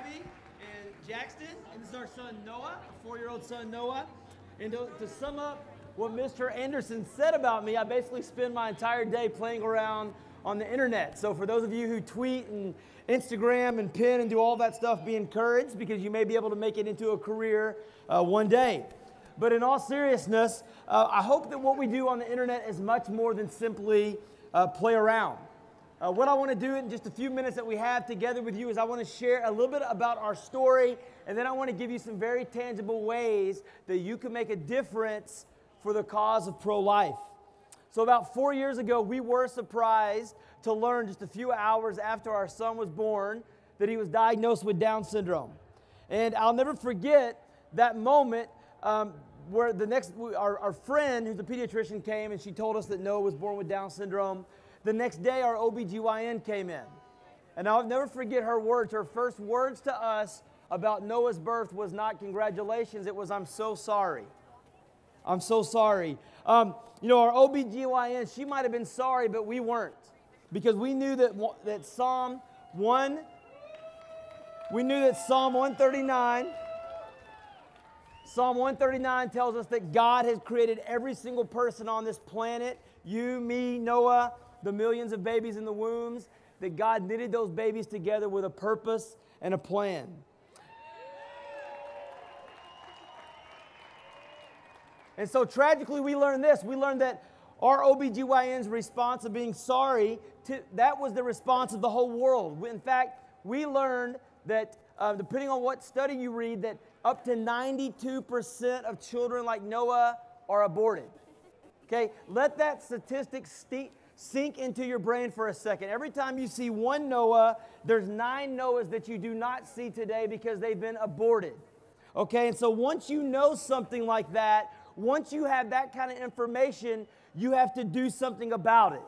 Abby and Jackson, and this is our son Noah, a 4-year-old son Noah. And to sum up what Mr. Anderson said about me, I basically spend my entire day playing around on the internet. So for those of you who tweet and Instagram and pin and do all that stuff, be encouraged, because you may be able to make it into a career one day. But in all seriousness, I hope that what we do on the internet is much more than simply play around. What I want to do in just a few minutes that we have together with you is I want to share a little bit about our story, and then I want to give you some very tangible ways that you can make a difference for the cause of pro-life. So about 4 years ago, we were surprised to learn just a few hours after our son was born that he was diagnosed with Down syndrome. And I'll never forget that moment where our friend, who's a pediatrician, came and she told us that Noah was born with Down syndrome. The next day, our OBGYN came in. And I'll never forget her words. Her first words to us about Noah's birth was not congratulations, it was, "I'm so sorry. I'm so sorry." Our OBGYN, she might have been sorry, but we weren't. Because we knew that Psalm 139 tells us that God has created every single person on this planet, you, me, Noah, the millions of babies in the wombs, that God knitted those babies together with a purpose and a plan. And so tragically, we learned this. We learned that our OBGYN's response of being sorry, that was the response of the whole world. In fact, we learned that, depending on what study you read, that up to 92% of children like Noah are aborted. Okay, let that statistic sink into your brain for a second. Every time you see one Noah, there's 9 Noahs that you do not see today because they've been aborted. Okay, and so once you know something like that, once you have that kind of information, you have to do something about it.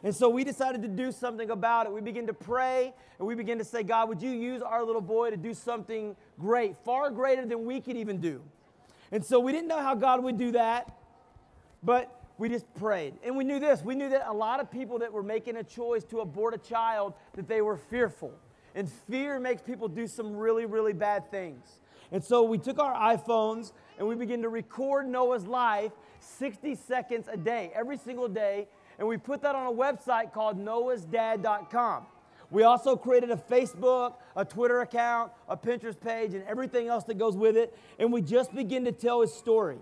And so we decided to do something about it. We began to pray, and we began to say, God, would you use our little boy to do something great, far greater than we could even do? And so we didn't know how God would do that, but we just prayed. And we knew this. We knew that a lot of people that were making a choice to abort a child, that they were fearful. And fear makes people do some really, really bad things. And so we took our iPhones and we began to record Noah's life 60 seconds a day, every single day. And we put that on a website called noahsdad.com. We also created a Facebook, a Twitter account, a Pinterest page, and everything else that goes with it. And we just began to tell his story.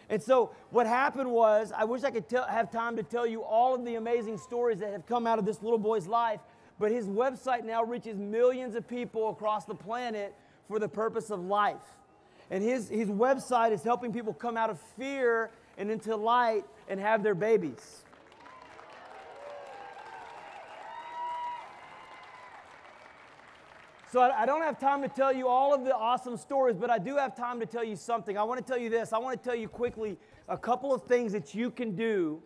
And so what happened was, I wish I could have time to tell you all of the amazing stories that have come out of this little boy's life, but his website now reaches millions of people across the planet for the purpose of life. And his website is helping people come out of fear and into light and have their babies. So I don't have time to tell you all of the awesome stories, but I do have time to tell you something. I want to tell you this. I want to tell you quickly a couple of things that you can do,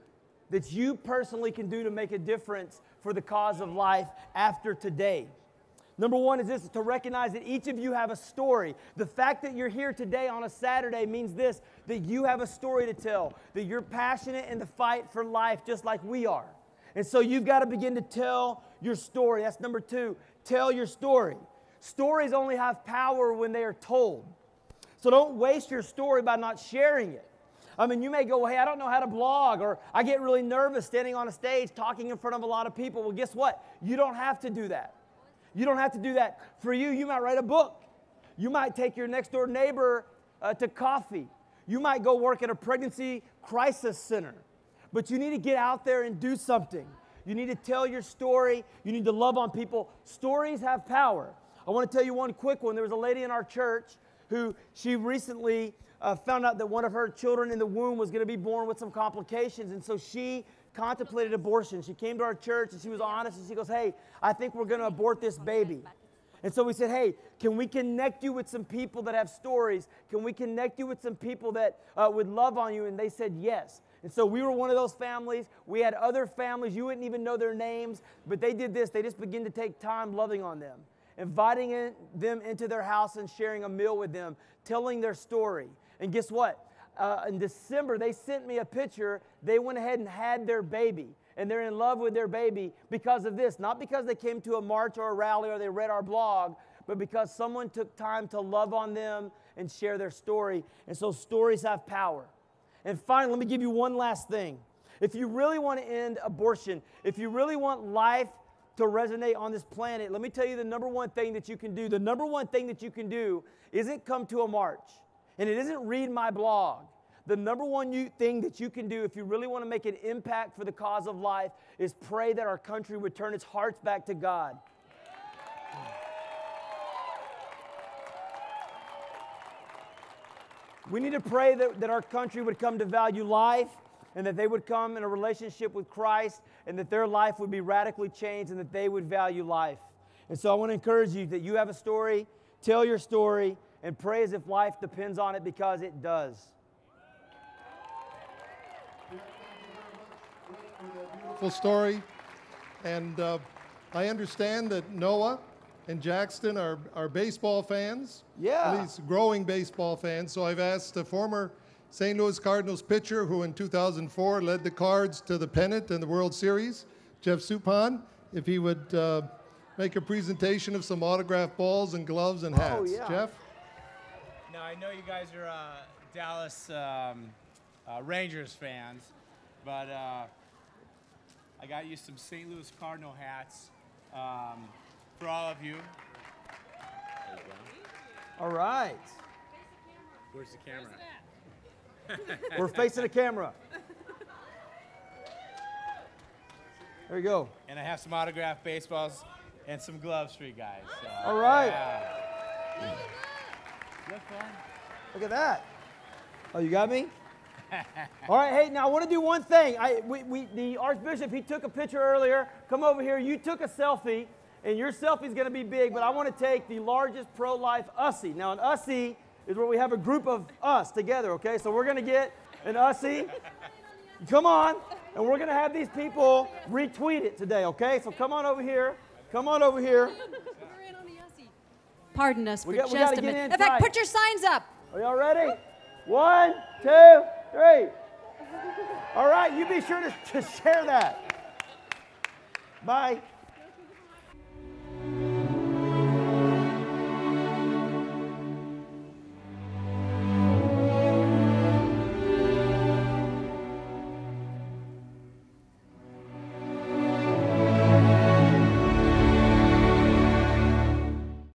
that you personally can do to make a difference for the cause of life after today. Number one is this, to recognize that each of you have a story. The fact that you're here today on a Saturday means this, that you have a story to tell, that you're passionate in the fight for life just like we are. And so you've got to begin to tell your story. That's number 2. Tell your story. Stories only have power when they are told. So don't waste your story by not sharing it. I mean, you may go, hey, I don't know how to blog, or I get really nervous standing on a stage talking in front of a lot of people. Well, guess what? You don't have to do that. You don't have to do that. For you, you might write a book. You might take your next door neighbor to coffee. You might go work at a pregnancy crisis center. But you need to get out there and do something. You need to tell your story. You need to love on people. Stories have power. I want to tell you one quick one. There was a lady in our church who she recently found out that one of her children in the womb was going to be born with some complications. And so she contemplated abortion. She came to our church and she was honest and she goes, hey, I think we're going to abort this baby. And so we said, hey, can we connect you with some people that have stories? Can we connect you with some people that would love on you? And they said yes. And so we were one of those families. We had other families. You wouldn't even know their names. But they did this. They just began to take time loving on them, inviting them into their house and sharing a meal with them, telling their story. And guess what? In December, they sent me a picture. They went ahead and had their baby. And they're in love with their baby because of this. Not because they came to a march or a rally or they read our blog, but because someone took time to love on them and share their story. And so stories have power. And finally, let me give you one last thing. If you really want to end abortion, if you really want life to resonate on this planet, let me tell you the number one thing that you can do. The number one thing that you can do isn't come to a march, and it isn't read my blog. The number one thing that you can do if you really want to make an impact for the cause of life is pray that our country would turn its hearts back to God. We need to pray that our country would come to value life, and that they would come in a relationship with Christ, and that their life would be radically changed, and that they would value life. And so I want to encourage you that you have a story, tell your story, and pray as if life depends on it, because it does. Beautiful story. And I understand that Noah and Jackson are baseball fans. Yeah. At least growing baseball fans. So I've asked a former St. Louis Cardinals pitcher who in 2004 led the Cards to the pennant in the World Series, Jeff Suppan, if he would make a presentation of some autographed balls and gloves and hats. Oh, yeah. Jeff? Now, I know you guys are Dallas Rangers fans, but I got you some St. Louis Cardinal hats for all of you. There you go. All right. Where's the camera? We're facing the camera. There you go. And I have some autographed baseballs and some gloves for you guys. So, All right. Yeah. Look fun. Look at that. Oh, you got me? All right, hey, now I want to do one thing. The Archbishop, he took a picture earlier. Come over here. You took a selfie, and your selfie's going to be big, but I want to take the largest pro-life Ussie. Now, an Ussie is where we have a group of us together, okay? So we're going to get an Ussie. Come on. And we're going to have these people retweet it today, okay? So come on over here. Come on over here. We're in on the Ussie. Pardon us for We just gotta a get minute. in In fact, tight. put your signs up. Are y'all ready? 1, 2, 3. All right, you be sure to share that. Bye.